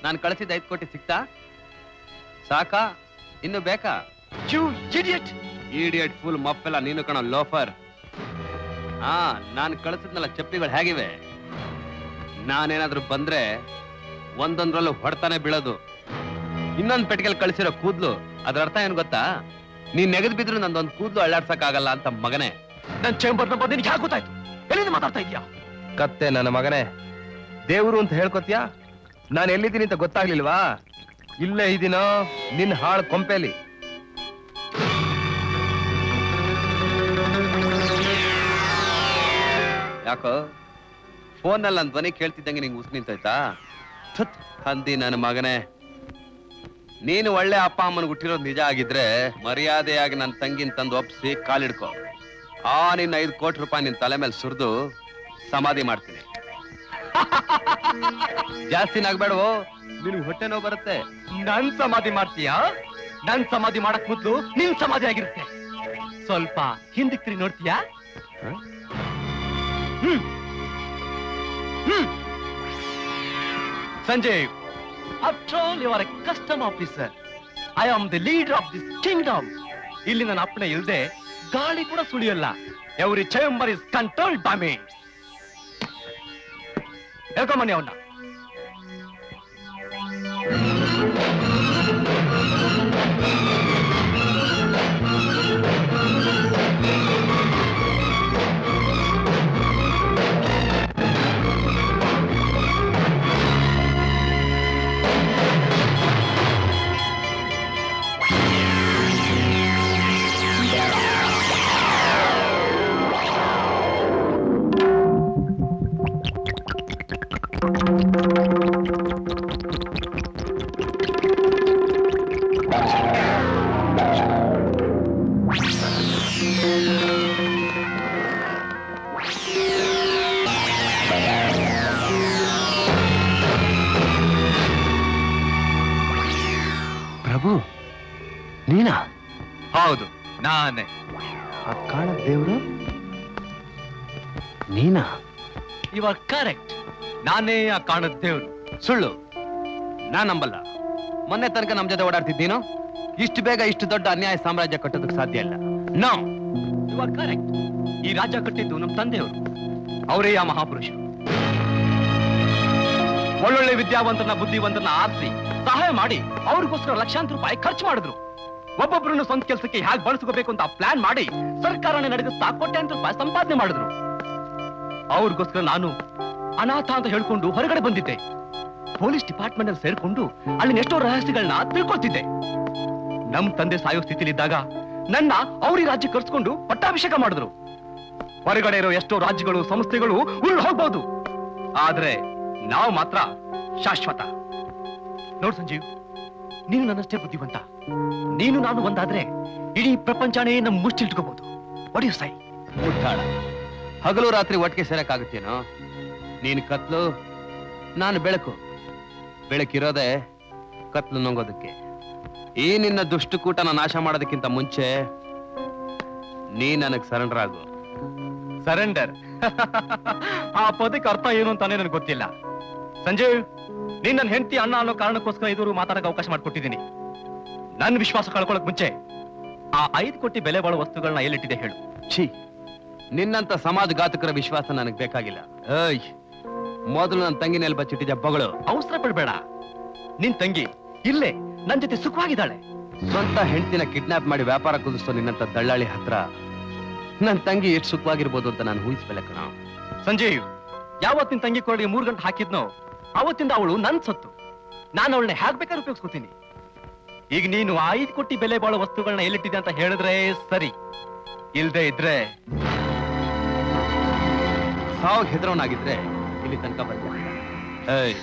ನಾನು ಕಳಿಸಿದ 5 ಕೋಟಿ ಸಿಕ್ತಾ? ಸಾಕಾ? ಇನ್ನು ಬೇಕಾ? ಇಡಿಯಟ್ ಫುಲ್ ಮಪ್ಪೆಲ್ಲ ನೀನು ಕಣ ಲೋಫರ್. ನಾನು ಕಳಿಸಿದ್ನಲ್ಲ ಚಪ್ಪಿಗಳು ಹೇಗಿವೆ? ನಾನೇನಾದ್ರೂ ಬಂದ್ರೆ ಒಂದೊಂದ್ರಲ್ಲೂ ಹೊಡ್ತಾನೆ ಬೀಳೋದು. ಇನ್ನೊಂದ್ ಪೆಟ್ಟಿಗೆಲ್ ಕಳಿಸಿರೋ ಕೂದ್ಲು, ಅದ್ರ ಅರ್ಥ ಏನ್ ಗೊತ್ತಾ? ನೀನ್ ನೆಗೆದು ಬಿದ್ರು ನಂದೊಂದು ಕೂದ್ಲು ಅಳ್ಳಾಡ್ಸಕ್ ಆಗಲ್ಲ ಅಂತ ಮಗನೇ. ನನ್ ಚೇಂಬರ್ ನಂಬರ್ ನಿನ್ಗೆ ಹೇಗೆ ಗೊತ್ತಾಯ್ತು? ಎಲ್ಲಿಂದ ಮಾತಾಡ್ತಾ ಇದೀಯಾ? ಕತ್ತೆ ನನ್ನ ಮಗನೇ, ದೇವ್ರು ಅಂತ ಹೇಳ್ಕೊತ್ಯಾ? ನಾನು ಎಲ್ಲಿದ್ದೀನಿ ಅಂತ ಗೊತ್ತಾಗ್ಲಿಲ್ವಾ? ಇಲ್ಲೇ ಇದೀನೋ ನಿನ್ ಹಾಳು ಕೊಂಪೆಲಿ. ಯಾಕೋ ಫೋನಲ್ಲಿ ನನ್ನ ಧ್ವನಿ ಕೇಳ್ತಿದ್ದಂಗೆ ನಿಂಗೆ ಉಸ್ ನಿಂತೋಯ್ತಾ? ಹಂದಿ ನನ್ನ ಮಗನೇ, ನೀನು ಒಳ್ಳೆ ಅಪ್ಪ ಅಮ್ಮನ ಹುಟ್ಟಿರೋದು ನಿಜ ಆಗಿದ್ರೆ ಮರ್ಯಾದೆಯಾಗಿ ನನ್ನ ತಂಗಿನ ತಂದು ಒಪ್ಸಿ ಕಾಲಿಡ್ಕೊ. ನಿನ್ನ 5 ಕೋಟಿ ರೂಪಾಯಿ ನಿನ್ ತಲೆ ಮೇಲೆ ಸುರಿದು ಸಮಾಧಿ ಮಾಡ್ತೀನಿ. ಜಾಸ್ತಿ ನಾಗ್ಬೇಡವೋ, ನಿನ್ಗೆ ಹೊಟ್ಟೆ ನೋವು ಬರುತ್ತೆ. ನನ್ ಸಮಾಧಿ ಮಾಡ್ತೀಯಾ? ನನ್ ಸಮಾಧಿ ಮಾಡಕ್ ಮೊದ್ಲು ನಿನ್ ಸಮಾಧಿ ಆಗಿರುತ್ತೆ. ಸ್ವಲ್ಪ ಹಿಂದಕ್ಕೆ ತಿರುಗಿ ನೋಡ್ತೀಯಾ? Sanjay, after all you are a custom officer. I am the leader of this kingdom. ಇಲ್ಲಿ ನನ್ನ ಅಪ್ಪಣೆ ಇಲ್ಲದೆ ಗಾಳಿ ಕೂಡ ಸುಳಿಯಲ್ಲ. Every chamber is controlled by me. ಹೇಳ್ಕೊಂಬನ್ನಿ ಅವನ್ನ. ಪ್ರಭು, ನೀನಾ? ಹೌದು, ನಾನೇ. ಕಾಣ ದೇವ್ರು ನೀನಾ? You are correct. ನಾನೇ ಆ ಕಾಣದ ದೇವ್ರು. ಸುಳ್ಳು, ನಾನ್ ನಂಬಲ್ಲ. ಮೊನ್ನೆ ತನಕ ನಮ್ ಜೊತೆ ಓಡಾಡ್ತಿದ್ದೀನೋ, ಇಷ್ಟು ಬೇಗ ಇಷ್ಟು ದೊಡ್ಡ ಅನ್ಯಾಯ ಸಾಮ್ರಾಜ್ಯ ಕಟ್ಟೋದಕ್ಕೆ ಸಾಧ್ಯ ಇಲ್ಲ. No, you are correct. ಈ ರಾಜ್ಯ ಕಟ್ಟಿದ್ದು ನಮ್ಮ ತಂದೆಯವರು. ಅವರೇ ಆ ಮಹಾಪುರುಷರು. ಒಳ್ಳೊಳ್ಳೆ ವಿದ್ಯಾವಂತನ ಬುದ್ಧಿವಂತನ ಆರಿಸಿ ಸಹಾಯ ಮಾಡಿ ಅವ್ರಿಗೋಸ್ಕರ ಲಕ್ಷಾಂತರ ರೂಪಾಯಿ ಖರ್ಚು ಮಾಡಿದ್ರು. ಒಬ್ಬೊಬ್ಬರನ್ನು ಸ್ವಂತ ಕೆಲಸಕ್ಕೆ ಹೇಗೆ ಬಳಸ್ಕೋಬೇಕು ಅಂತ ಪ್ಲಾನ್ ಮಾಡಿ ಸರ್ಕಾರನೇ ನಡೆಸುತ್ತಾ ಕೋಟ್ಯಾಂತರ ರೂಪಾಯಿ ಸಂಪಾದನೆ ಮಾಡಿದ್ರು. ಅವ್ರಿಗೋಸ್ಕರ ನಾನು ಅನಾಥ ಅಂತ ಹೇಳ್ಕೊಂಡು ಹೊರಗಡೆ ಬಂದಿದ್ದೆ. ಪೊಲೀಸ್ ಡಿಪಾರ್ಟ್ಮೆಂಟ್ ಅಲ್ಲಿ ಸೇರ್ಕೊಂಡು ಅಲ್ಲಿನ ಎಷ್ಟೋ ರಹಸ್ಯಗಳನ್ನ ತಿಳ್ಕೊಳ್ತಿದ್ದೆ. ನಮ್ ತಂದೆ ಸಾಯೋ ಸ್ಥಿತಿಲಿದ್ದಾಗ ನನ್ನ ಅವ್ರಿಗೆ ರಾಜ್ಯ ಕರ್ಸ್ಕೊಂಡು ಪಟ್ಟಾಭಿಷೇಕ ಮಾಡಿದ್ರು. ಹೊರಗಡೆ ಇರೋ ಎಷ್ಟೋ ರಾಜ್ಯಗಳು ಸಂಸ್ಥೆಗಳು ಉರುಳು ಹೋಗ್ಬಹುದು, ಆದ್ರೆ ನಾವು ಮಾತ್ರ ಶಾಶ್ವತ. ನೋಡ್ ಸಂಜೀವ್, ನೀನು ನನ್ನಷ್ಟೇ ಬುದ್ಧಿವಂತ. ನೀನು ನಾನು ಒಂದಾದ್ರೆ ಇಡೀ ಪ್ರಪಂಚನೇ ನಮ್ಮ ಮುಚ್ಚಿಟ್ಕೋಬಹುದು. ವಾಟ್ ಯು ಸೈ? ಮುಟ್ಟಾಳ, ಹಗಲು ರಾತ್ರಿ ಒಟ್ಟಿಗೆ ಸೇರಕ್ಕಾಗುತ್ತೇನೋ? ನೀನು ಕತ್ಲು, ನಾನು ಬೆಳಕು. ಬೆಳಕಿರೋದೆ ಕತ್ಲು ನುಂಗೋದಕ್ಕೆ. ಈ ನಿನ್ನ ದುಷ್ಟಕೂಟನ ನಾಶ ಮಾಡೋದಕ್ಕಿಂತ ಮುಂಚೆ ನೀ ನನಗ್ ಸರೆಂಡರ್ ಆಗು. ಸರೆಂಡರ್? ಆ ಪದಕ್ಕೆ ಅರ್ಥ ಏನು ಅಂತಾನೆ ನನಗೆ ಗೊತ್ತಿಲ್ಲ. ಸಂಜೀವ್, ನೀನ್ ನನ್ನ ಹೆಂಡತಿ ಅಣ್ಣ ಅನ್ನೋ ಕಾರಣಕ್ಕೋಸ್ಕರ ಇದುವರೆಗೂ ಮಾತಾಡಕ್ಕೆ ಅವಕಾಶ ಮಾಡಿಕೊಟ್ಟಿದ್ದೀನಿ. ನನ್ನ ವಿಶ್ವಾಸ ಕಳ್ಕೊಳಕ್ ಮುಂಚೆ ಆ 5 ಕೋಟಿ ಬೆಲೆ ಬಾಳೋ ವಸ್ತುಗಳನ್ನ ಎಲ್ಲಿಟ್ಟಿದೆ ಹೇಳು. ಛೀ, ನಿನ್ನಂತ ಸಮಾಜಘಾತಕರ ವಿಶ್ವಾಸ ನನಗ್ ಬೇಕಾಗಿಲ್ಲ. ಏಯ್, ಮೊದಲು ನನ್ನ ತಂಗಿ ನೆಲ್ ಬಚ್ಚಿಟ್ಟಿದ್ದ ಬಗಳು. ಅವಸರ ಪಡ್ಬೇಡ. ನಿನ್ ತಂಗಿ ಇಲ್ಲೇ ನನ್ ಜೊತೆ ಸುಖವಾಗಿದ್ದಾಳೆ. ಸ್ವಂತ ಹೆಂಡತಿನ ಕಿಡ್ನಾಪ್ ಮಾಡಿ ವ್ಯಾಪಾರ ಕುದಿಸೋ ನಿನ್ನಂತ ದಳ್ಳಾಳಿ ಹತ್ರ ನನ್ ತಂಗಿ ಎಷ್ಟು ಸುಖವಾಗಿರ್ಬೋದು ಅಂತ ನಾನು ಊಹಿಸ್ಬಲ್ಲ ಕಣ. ಸಂಜೀವ್, ಯಾವತ್ತಿನ ತಂಗಿ ಕೊರಳಿಗೆ 3 ಗಂಟೆ ಹಾಕಿದ್ನೋ ಅವತ್ತಿಂದ ಅವಳು ನನ್ ಸತ್ತು. ನಾನು ಅವಳನ್ನ ಹೇಗ್ ಬೇಕಾದ್ರೆ ಉಪಯೋಗಿಸ್ಕೊತೀನಿ. ಈಗ ನೀನು 5 ಕೋಟಿ ಬೆಲೆ ಬಾಳೋ ವಸ್ತುಗಳನ್ನ ಎಲ್ಲಿಟ್ಟಿದೆ ಅಂತ ಹೇಳಿದ್ರೆ ಸರಿ, ಇಲ್ದೇ ಇದ್ರೆ ಸಾವಾಗ ಹೆದರೋನಾಗಿದ್ರೆ ಇಲ್ಲಿ ತನಕ ಬರ್ತೀನಿ. ಏಯ್,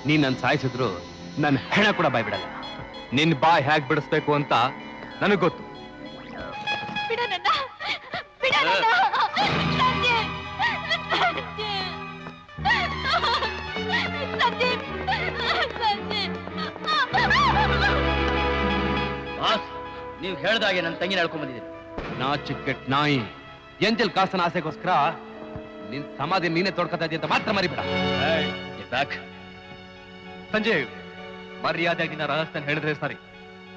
ನೀನ್ ನನ್ ಸಾಯಿಸಿದ್ರು ನನ್ ಹೆಣ ಕೂಡ ಬಾಯ್ ಬಿಡಲ್ಲ. ನಿನ್ ಬಾಯ್ ಹೇಗ್ ಬಿಡಿಸ್ಬೇಕು ಅಂತ ನನಗ್ ಗೊತ್ತು. ನೀವು ಹೇಳ್ದಾಗೆ ನನ್ನ ತಂಗಿನ ಹೇಳ್ಕೊಂಡ್ ಬಂದಿದ್ದೀನಿ. ನಾ ಚಿಕ್ಕೆಟ್ ನಾಯಿ, ಎಂಜಲ್ ಕಾಸನ ಆಸೆಗೋಸ್ಕರ ನಿನ್ ಸಮಾಧಿ ನೀನೇ ತೋಡ್ಕೊತಾ ಇದೆಯಾ ಅಂತ ಮಾತ್ರ ಮರಿಬೇಡ. ಸಂಜಯ್, ಮರ್ಯಾದೆಯಾಗಿ ನಿನ್ನ ರಹಸ್ಯ ಹೇಳಿದ್ರೆ ಸರಿ,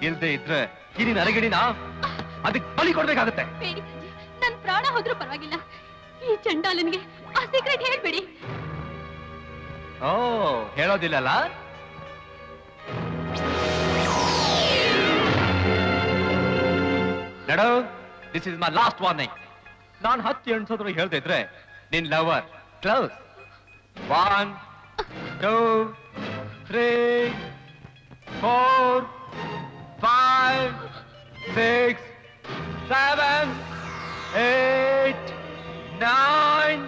ಇಲ್ದೇ ಇದ್ರೆ ಈ ನರಗಿಣಿನ ಅದಕ್ಕೆ ಬಲಿ ಕೊಡ್ಬೇಕಾಗತ್ತೆ. ಬೇಡಿ ಸಂಜಯ್, ನನ್ ಪ್ರಾಣ ಹೋದ್ರೂ ಪರವಾಗಿಲ್ಲ, ಈ ಚಂಡಾಲನ್ಗೆ ಆ ಸೀಕ್ರೆಟ್ ಹೇಳ್ಬಿಡಿ. ಓ, ಹೇಳೋದಿಲ್ಲಲ್ಲ? ನಡೋ, this is my last warning. ನಾನು 10 ಎಣ್ಸೋದ್ರು ಹೇಳ್ದೆ ಇದ್ರೆ ನಿನ್ ಲವರ್ ಕ್ಲೋಸ್. 1 2 3 4 5 6 7 8 9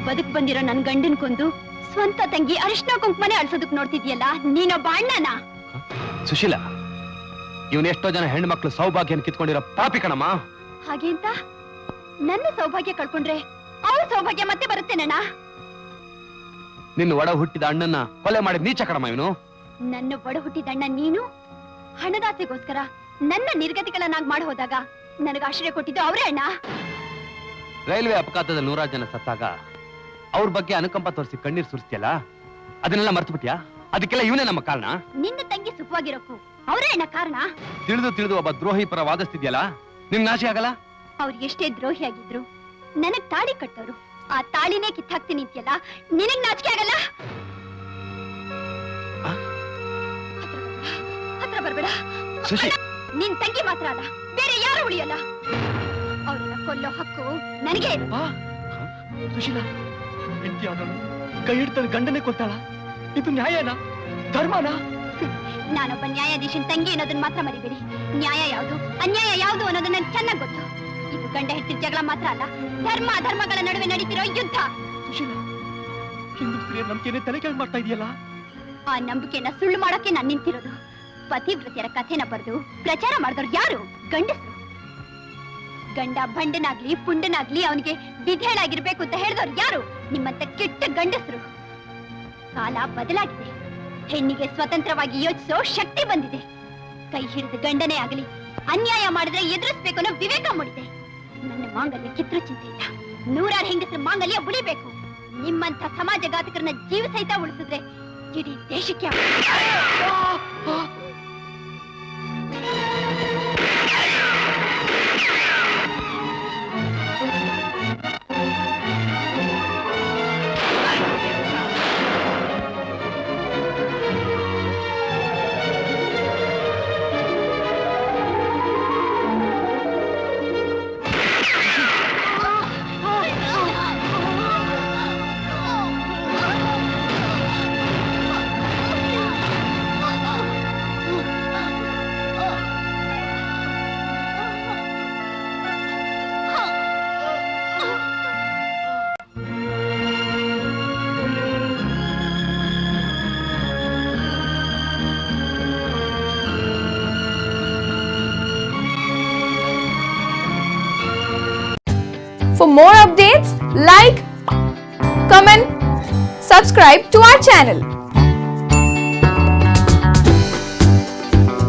ಬದುಕ್ ಬಂದಿರೋ ನನ್ ಗಂಡನ್ ಕೊಂದು ಸ್ವಂತ ತಂಗಿ ಅರಿಶಿನ ಕುಂಕುಮನೆ ಅಳ್ಸೋದಕ್ ನೋಡ್ತಿದ್ಯಲ್ಲ, ನೀನೊಬ್ಬ ಅಣ್ಣನ? ಸುಶೀಲ, ಇವನ್ ಎಷ್ಟೋ ಜನ ಹೆಣ್ಮಕ್ಳು ಸೌಭಾಗ್ಯನ ಕಿತ್ಕೊಂಡಿರೋ ಪಾಪಿ ಕಣಮ್ಮ. ಹಾಗೆ ಅಂತ ನನ್ನ ಸೌಭಾಗ್ಯ ಕಳ್ಕೊಂಡ್ರೆ ಅವ್ರ ಸೌಭಾಗ್ಯ ಮತ್ತೆ ಬರುತ್ತೇನಣ್ಣ? ನಿನ್ನ ಒಡ ಹುಟ್ಟಿದ ಅಣ್ಣನ್ನ ಕೊಲೆ ಮಾಡಿದ ನೀಚ ಕಣಮ್ಮ ಇವನು. ನನ್ನ ಒಡ ಹುಟ್ಟಿದ ಅಣ್ಣ ನೀನು ಹಣದಾಸೆಗೋಸ್ಕರ ನನ್ನ ನಿರ್ಗತಿಗಳನ್ನಾಗಿ ಮಾಡಿ ಹೋದಾಗ ನನಗೆ ಆಶ್ರಯ ಕೊಟ್ಟಿದ್ದು ಅವರೇ ಅಣ್ಣ. ರೈಲ್ವೆ ಅಪಘಾತದಲ್ಲಿ 100 ಜನ ಸತ್ತಾಗ ಅವ್ರ ಬಗ್ಗೆ ಅನುಕಂಪ ತೋರಿಸಿ ಕಣ್ಣೀರ್ ಸುರಿಸ್ತಿಯಲ್ಲ, ಅದನ್ನೆಲ್ಲ ಮರ್ತು ಬಿಟ್ಯಾ? ಅದಕ್ಕೆಲ್ಲ ಇವನೇ ನಮ್ಮ ಕಾರಣ. ನಿನ್ನ ತಂಗಿ ಸುಖವಾಗಿರೋಕು ಅವರೇ ಅಣ್ಣ ಕಾರಣ. ತಿಳಿದು ಒಬ್ಬ ದ್ರೋಹಿ ಪರ ವಾದಿಸ್ತಿದ್ಯಲ್ಲ, ನಿಮ್ ನಾಶಿ ಆಗಲ್ಲ? ಅವ್ರು ಎಷ್ಟೇ ದ್ರೋಹಿ ಆಗಿದ್ರು ನನಗ್ ತಾಳಿ ಕಟ್ಟೋರು, ಆ ತಾಳಿನೇ ಕಿತ್ತಾಕ್ತೀನಿ ಅಂತ್ಯಲ್ಲ, ನಿನಗ್ ನಾಚಿಕೆ ಆಗಲ್ಲ? ಹತ್ರ ಬರ್ಬೇಡ. ಸುಶಿ, ನಿನ್ ತಂಗಿ ಮಾತ್ರ ಅಲ್ಲ, ಬೇರೆ ಯಾರು ಉಳಿಯಲ್ಲ. ಅವ್ರನ್ನ ಕೊಲ್ಲೋ ಹಕ್ಕು ನನಗೆ. ಸುಶೀಲಾ, ಕೈ ಹಿಡ್ತಾಳೆ ಗಂಡನೇ ಕೊಟ್ಟಾಳ? ಇದು ನ್ಯಾಯನಾ, ಧರ್ಮನಾ? ನಾನೊಬ್ಬ ನ್ಯಾಯಾಧೀಶನ್ ತಂಗಿ ಅನ್ನೋದನ್ನ ಮಾತ್ರ ಮರಿಬೇಡಿ. ನ್ಯಾಯ ಯಾವುದು ಅನ್ಯಾಯ ಯಾವುದು ಅನ್ನೋದನ್ನ ನನಗೆ ಚೆನ್ನಾಗಿ ಗೊತ್ತು. ಇದು ಗಂಡ ಹೆಂಡತಿ ಜಗಳ ಮಾತ್ರ ಅಲ್ಲ, ಧರ್ಮ ಅಧರ್ಮಗಳ ನಡುವೆ ನಡೀತಿರೋ ಯುದ್ಧ. ಸುಶೀಲಾ, ಹಿಂದೂ ಸ್ತ್ರೀಯರ ನಂಬಿಕೆನೇ ತಲೆ ಕೆಳಗೆ ಮಾಡ್ತಾ ಇದೆಯಲ್ಲ? ಆ ನಂಬಿಕೆನ ಸುಳ್ಳು ಮಾಡೋಕೆ ನಾನು ನಿಂತಿರೋದು. ಪತಿವ್ರತ್ಯರ ಕಥೆನ ಬರೆದು ಪ್ರಚಾರ ಮಾಡಿದವ್ರು ಯಾರು? ಗಂಡಸರು. ಗಂಡ ಬಂಡನಾಗ್ಲಿ ಪುಂಡನಾಗ್ಲಿ ಅವನಿಗೆ ವಿಧೇಳಾಗಿರ್ಬೇಕು ಅಂತ ಹೇಳಿದವ್ರು ಯಾರು? ನಿಮ್ಮಂತ ಕೆಟ್ಟ ಗಂಡಸರು. ಕಾಲ ಬದಲಾಗಿದೆ. ಹೆಣ್ಣಿಗೆ ಸ್ವತಂತ್ರವಾಗಿ ಯೋಚಿಸೋ ಶಕ್ತಿ ಬಂದಿದೆ. ಕೈ ಹಿಡಿದ ಗಂಡನೇ ಆಗಲಿ ಅನ್ಯಾಯ ಮಾಡಿದ್ರೆ ಎದುರಿಸ್ಬೇಕು ಅನ್ನೋ ವಿವೇಕ ಮೂಡಿದೆ. ನನ್ನ ಮಾಂಗಲ್ಯ ಕಿತ್ರು ಚಿಂತೆ ಇಲ್ಲ. ನೂರಾರು ಹೆಂಗಸರ ಮಾಂಗಲ್ಯ ಉಳಿಬೇಕು. ನಿಮ್ಮಂಥ ಸಮಾಜಘಾತಕರನ್ನ ಜೀವ ಸಹಿತ ಉಳಿಸಿದ್ರೆ ಇಡೀ ದೇಶಕ್ಕೆ For more updates, like, comment, subscribe to our channel.